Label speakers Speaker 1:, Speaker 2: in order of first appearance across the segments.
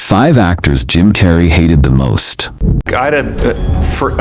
Speaker 1: 5 actors Jim Carrey hated the most.
Speaker 2: I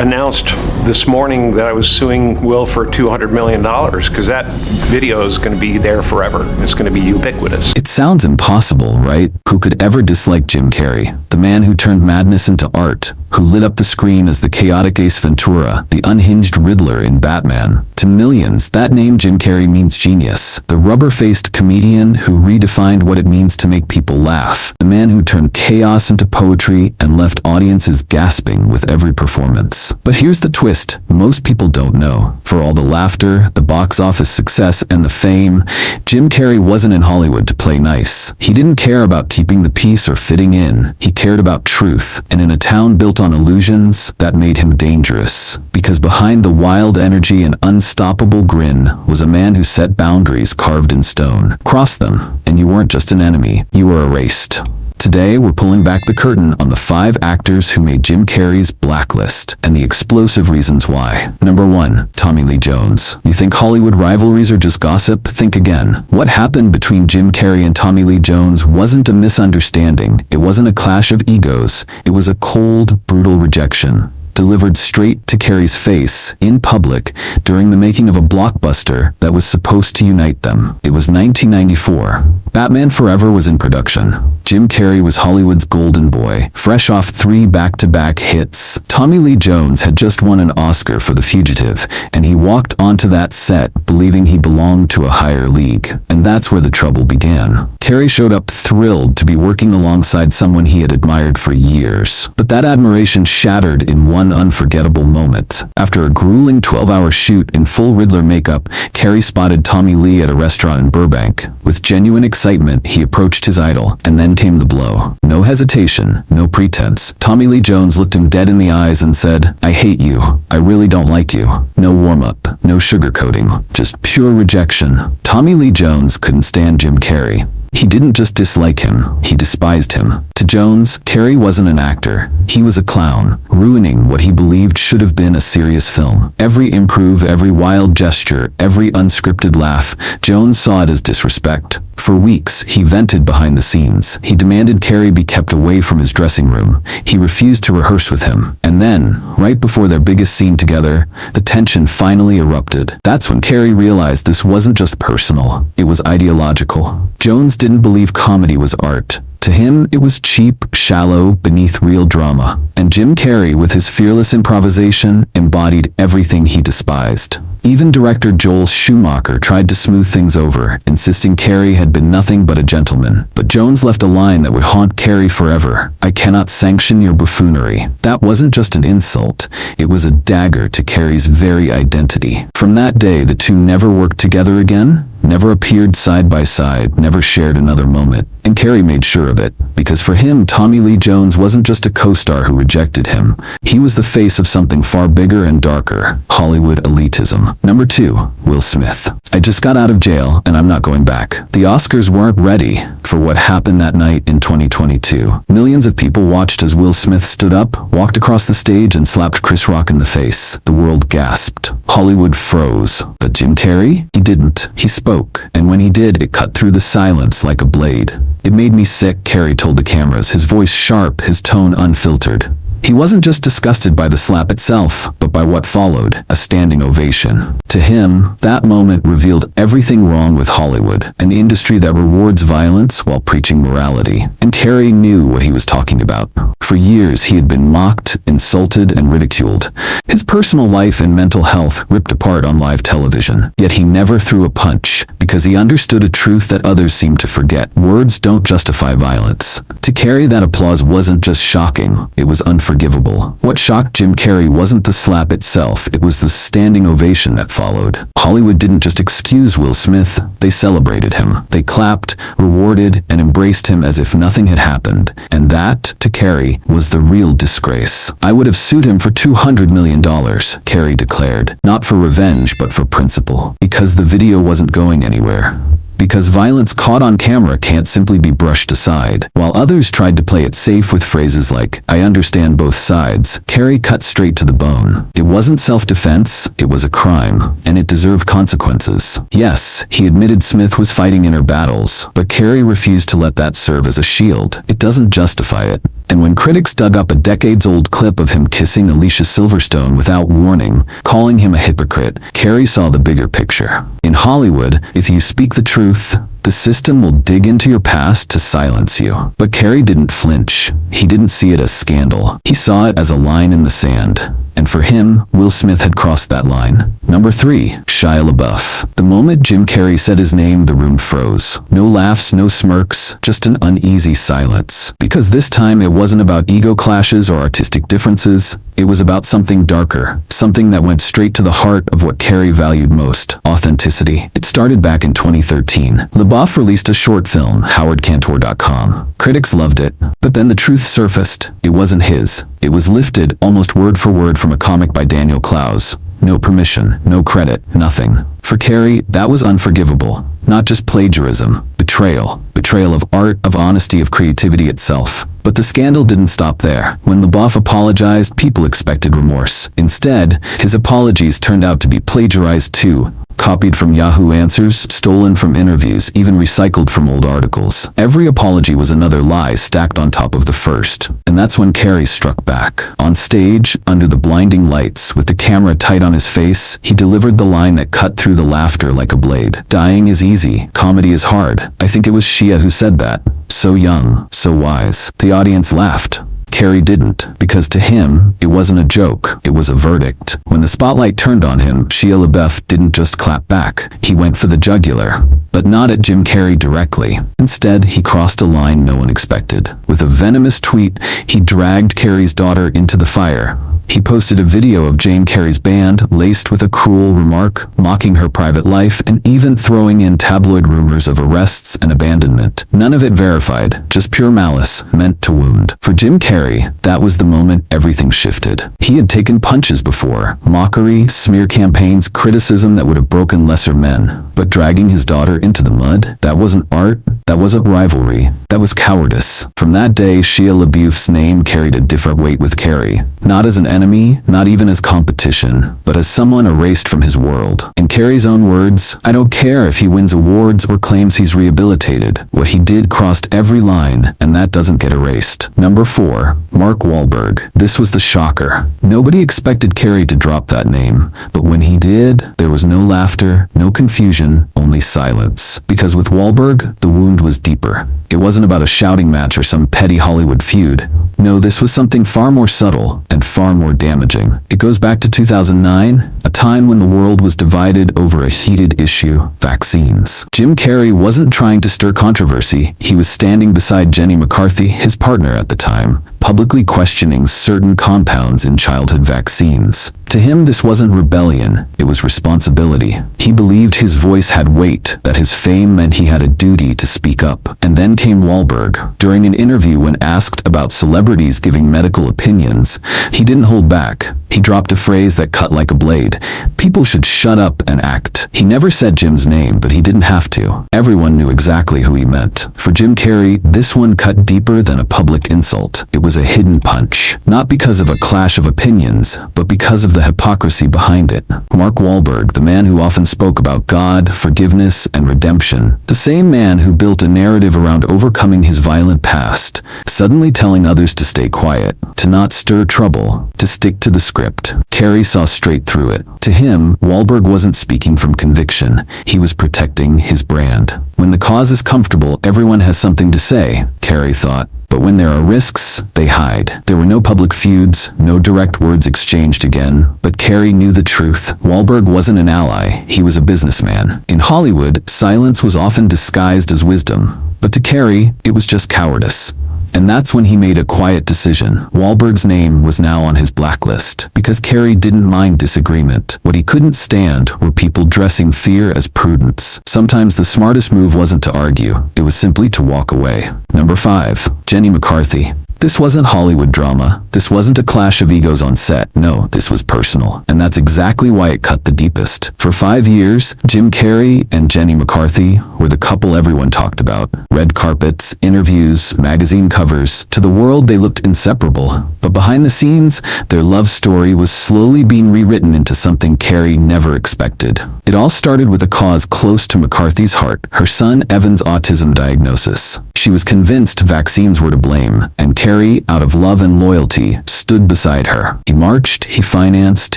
Speaker 2: announced this morning that I was suing Will for $200 million because that video is going to be there forever. It's going to be ubiquitous.
Speaker 1: It sounds impossible, right? Who could ever dislike Jim Carrey? The man who turned madness into art, who lit up the screen as the chaotic Ace Ventura, the unhinged Riddler in Batman. To millions, that name Jim Carrey means genius. The rubber-faced comedian who redefined what it means to make people laugh. The man who turned chaos into poetry and left audiences gasping with every performance. But here's the twist most people don't know. For all the laughter, the box office success, and the fame, Jim Carrey wasn't in Hollywood to play nice. He didn't care about keeping the peace or fitting in. He cared about truth. And in a town built on illusions, that made him dangerous. Because behind the wild energy and unstoppable grin was a man who set boundaries carved in stone. Cross them, and you weren't just an enemy, you were erased. Today, we're pulling back the curtain on the 5 actors who made Jim Carrey's blacklist, and the explosive reasons why. Number 1. Tommy Lee Jones. You think Hollywood rivalries are just gossip? Think again. What happened between Jim Carrey and Tommy Lee Jones wasn't a misunderstanding. It wasn't a clash of egos. It was a cold, brutal rejection, delivered straight to Carrey's face, in public, during the making of a blockbuster that was supposed to unite them. It was 1994. Batman Forever was in production. Jim Carrey was Hollywood's golden boy, fresh off 3 back-to-back hits. Tommy Lee Jones had just won an Oscar for The Fugitive, and he walked onto that set believing he belonged to a higher league. And that's where the trouble began. Carrey showed up thrilled to be working alongside someone he had admired for years. But that admiration shattered in one unforgettable moment. After a grueling 12-hour shoot in full Riddler makeup, Carrey spotted Tommy Lee at a restaurant in Burbank. With genuine excitement, he approached his idol, and then came the blow. No hesitation, no pretense. Tommy Lee Jones looked him dead in the eyes and said, "I hate you. I really don't like you." No warm-up, no sugarcoating, just pure rejection. Tommy Lee Jones couldn't stand Jim Carrey. He didn't just dislike him, he despised him. To Jones, Carrey wasn't an actor. He was a clown, ruining what he believed should have been a serious film. Every improv, every wild gesture, every unscripted laugh, Jones saw it as disrespect. For weeks, he vented behind the scenes. He demanded Carrey be kept away from his dressing room. He refused to rehearse with him. And then, right before their biggest scene together, the tension finally erupted. That's when Carrey realized this wasn't just personal, it was ideological. Jones didn't believe comedy was art. To him, it was cheap, shallow, beneath real drama. And Jim Carrey, with his fearless improvisation, embodied everything he despised. Even director Joel Schumacher tried to smooth things over, insisting Carrey had been nothing but a gentleman. But Jones left a line that would haunt Carrey forever. "I cannot sanction your buffoonery." That wasn't just an insult, it was a dagger to Carrey's very identity. From that day, the two never worked together again, never appeared side by side, never shared another moment. And Carrey made sure of it, because for him, Tommy Lee Jones wasn't just a co-star who rejected him. He was the face of something far bigger and darker, Hollywood elitism. Number 2, Will Smith. "I just got out of jail, and I'm not going back." The Oscars weren't ready for what happened that night in 2022. Millions of people watched as Will Smith stood up, walked across the stage, and slapped Chris Rock in the face. The world gasped. Hollywood froze. But Jim Carrey? He didn't. He spoke. And when he did, it cut through the silence like a blade. "It made me sick," Carrey told the cameras, his voice sharp, his tone unfiltered. He wasn't just disgusted by the slap itself, but by what followed, a standing ovation. To him, that moment revealed everything wrong with Hollywood, an industry that rewards violence while preaching morality. And Carrey knew what he was talking about. For years, he had been mocked, insulted, and ridiculed. His personal life and mental health ripped apart on live television. Yet he never threw a punch, because he understood a truth that others seem to forget. Words don't justify violence. To Carrey, that applause wasn't just shocking, it was unforgivable. What shocked Jim Carrey wasn't the slap itself, it was the standing ovation that followed. Hollywood didn't just excuse Will Smith, they celebrated him. They clapped, rewarded, and embraced him as if nothing had happened. And that, to Carrey, was the real disgrace. "I would have sued him for $200 million, Carrey declared. Not for revenge, but for principle. Because the video wasn't going anywhere. Because violence caught on camera can't simply be brushed aside. While others tried to play it safe with phrases like, "I understand both sides," Carrey cut straight to the bone. It wasn't self-defense, it was a crime, and it deserved consequences. Yes, he admitted Smith was fighting inner battles, but Carrey refused to let that serve as a shield. It doesn't justify it. And when critics dug up a decades-old clip of him kissing Alicia Silverstone without warning, calling him a hypocrite, Carrey saw the bigger picture. In Hollywood, if you speak the truth, the system will dig into your past to silence you. But Carrey didn't flinch. He didn't see it as scandal. He saw it as a line in the sand. And for him, Will Smith had crossed that line. Number 3, Shia LaBeouf. The moment Jim Carrey said his name, the room froze. No laughs, no smirks, just an uneasy silence. Because this time it wasn't about ego clashes or artistic differences. It was about something darker, something that went straight to the heart of what Carrey valued most, authenticity. It started back in 2013. LaBeouf released a short film, HowardCantor.com. Critics loved it, but then the truth surfaced. It wasn't his. It was lifted, almost word for word, from a comic by Daniel Clowes. No permission, no credit, nothing. For Carrey, that was unforgivable. Not just plagiarism, betrayal. Betrayal of art, of honesty, of creativity itself. But the scandal didn't stop there. When LaBeouf apologized, people expected remorse. Instead, his apologies turned out to be plagiarized too. Copied from Yahoo Answers, stolen from interviews, even recycled from old articles. Every apology was another lie stacked on top of the first. And that's when Carrey struck back. On stage, under the blinding lights, with the camera tight on his face, he delivered the line that cut through the laughter like a blade. Dying is easy. Comedy is hard. I think it was Shia who said that. So young, so wise. The audience laughed. Carrey didn't, because to him, it wasn't a joke, it was a verdict. When the spotlight turned on him, Shia LaBeouf didn't just clap back, he went for the jugular. But not at Jim Carrey directly. Instead, he crossed a line no one expected. With a venomous tweet, he dragged Carrey's daughter into the fire. He posted a video of Jim Carrey's band, laced with a cruel remark, mocking her private life, and even throwing in tabloid rumors of arrests and abandonment. None of it verified, just pure malice, meant to wound. For Jim Carrey, that was the moment everything shifted. He had taken punches before, mockery, smear campaigns, criticism that would have broken lesser men. But dragging his daughter into the mud, that wasn't art, that wasn't rivalry, that was cowardice. From that day, Shia LaBeouf's name carried a different weight with Carrey. Not as an enemy, not even as competition, but as someone erased from his world. In Carrey's own words, "I don't care if he wins awards or claims he's rehabilitated. What he did crossed every line, and that doesn't get erased." Number 4, Mark Wahlberg. This was the shocker. Nobody expected Carrey to drop that name, but when he did, there was no laughter, no confusion, only silence. Because with Wahlberg, the wound was deeper. It wasn't about a shouting match or some petty Hollywood feud. No, this was something far more subtle and far more damaging. It goes back to 2009, a time when the world was divided over a heated issue, vaccines. Jim Carrey wasn't trying to stir controversy. He was standing beside Jenny McCarthy, his partner at the time, publicly questioning certain compounds in childhood vaccines. To him, this wasn't rebellion, it was responsibility. He believed his voice had weight, that his fame meant he had a duty to speak up. And then came Wahlberg. During an interview when asked about celebrities giving medical opinions, he didn't hold back. He dropped a phrase that cut like a blade. People should shut up and act. He never said Jim's name, but he didn't have to. Everyone knew exactly who he meant. For Jim Carrey, this one cut deeper than a public insult. It was a hidden punch. Not because of a clash of opinions, but because of the hypocrisy behind it. Mark Wahlberg, the man who often spoke about God, forgiveness, and redemption, the same man who built a narrative around overcoming his violent past, suddenly telling others to stay quiet, to not stir trouble, to stick to the script. Carrey saw straight through it. To him, Wahlberg wasn't speaking from conviction. He was protecting his brand. When the cause is comfortable, everyone has something to say, Carrey thought. But when there are risks, they hide. There were no public feuds, no direct words exchanged again. But Carrey knew the truth. Wahlberg wasn't an ally, he was a businessman. In Hollywood, silence was often disguised as wisdom. But to Carrey, it was just cowardice. And that's when he made a quiet decision. Wahlberg's name was now on his blacklist, because Carrey didn't mind disagreement. What he couldn't stand were people dressing fear as prudence. Sometimes the smartest move wasn't to argue, it was simply to walk away. Number 5, Jenny McCarthy. This wasn't Hollywood drama. This wasn't a clash of egos on set. No, this was personal. And that's exactly why it cut the deepest. For 5 years, Jim Carrey and Jenny McCarthy were the couple everyone talked about. Red carpets, interviews, magazine covers. To the world, they looked inseparable. But behind the scenes, their love story was slowly being rewritten into something Carrey never expected. It all started with a cause close to McCarthy's heart, her son Evan's autism diagnosis. She was convinced vaccines were to blame, and Carrey, out of love and loyalty, stood beside her. He marched, he financed,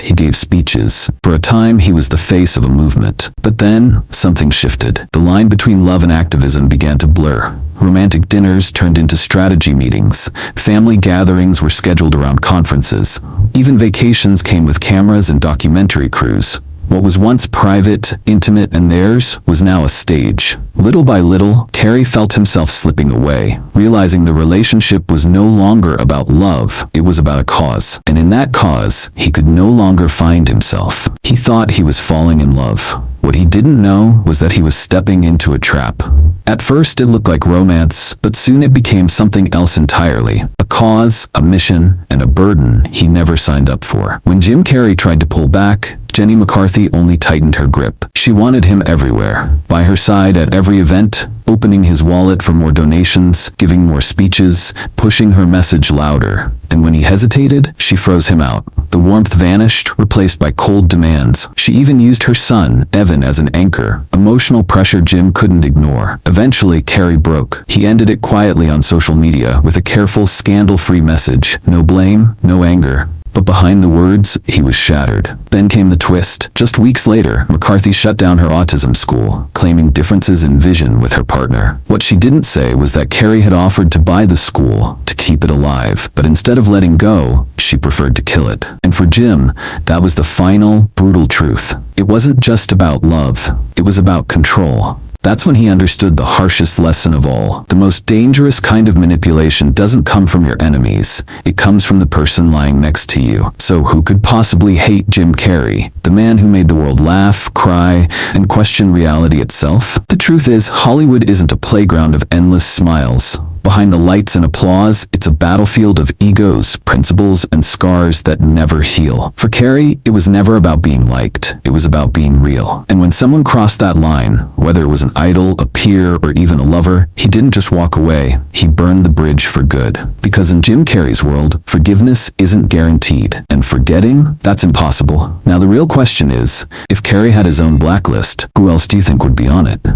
Speaker 1: he gave speeches. For a time, he was the face of a movement. But then, something shifted. The line between love and activism began to blur. Romantic dinners turned into strategy meetings. Family gatherings were scheduled around conferences. Even vacations came with cameras and documentary crews. What was once private, intimate, and theirs was now a stage. Little by little, Carrey felt himself slipping away, realizing the relationship was no longer about love, it was about a cause. And in that cause, he could no longer find himself. He thought he was falling in love. What he didn't know was that he was stepping into a trap. At first, it looked like romance, but soon it became something else entirely. A cause, a mission, and a burden he never signed up for. When Jim Carrey tried to pull back, Jenny McCarthy only tightened her grip. She wanted him everywhere, by her side at every event, opening his wallet for more donations, giving more speeches, pushing her message louder. And when he hesitated, she froze him out. The warmth vanished, replaced by cold demands. She even used her son, Evan, as an anchor. Emotional pressure Jim couldn't ignore. Eventually, Carrey broke. He ended it quietly on social media with a careful, scandal-free message. No blame, no anger. But behind the words, he was shattered. Then came the twist. Just weeks later, McCarthy shut down her autism school, claiming differences in vision with her partner. What she didn't say was that Carrey had offered to buy the school to keep it alive, but instead of letting go, she preferred to kill it. And for Jim, that was the final, brutal truth. It wasn't just about love. It was about control. That's when he understood the harshest lesson of all. The most dangerous kind of manipulation doesn't come from your enemies. It comes from the person lying next to you. So who could possibly hate Jim Carrey, the man who made the world laugh, cry, and question reality itself? The truth is, Hollywood isn't a playground of endless smiles. Behind the lights and applause, it's a battlefield of egos, principles, and scars that never heal. For Carrey, it was never about being liked. It was about being real. And when someone crossed that line, whether it was an idol, a peer, or even a lover, he didn't just walk away. He burned the bridge for good. Because in Jim Carrey's world, forgiveness isn't guaranteed. And forgetting, that's impossible. Now the real question is, if Carrey had his own blacklist, who else do you think would be on it?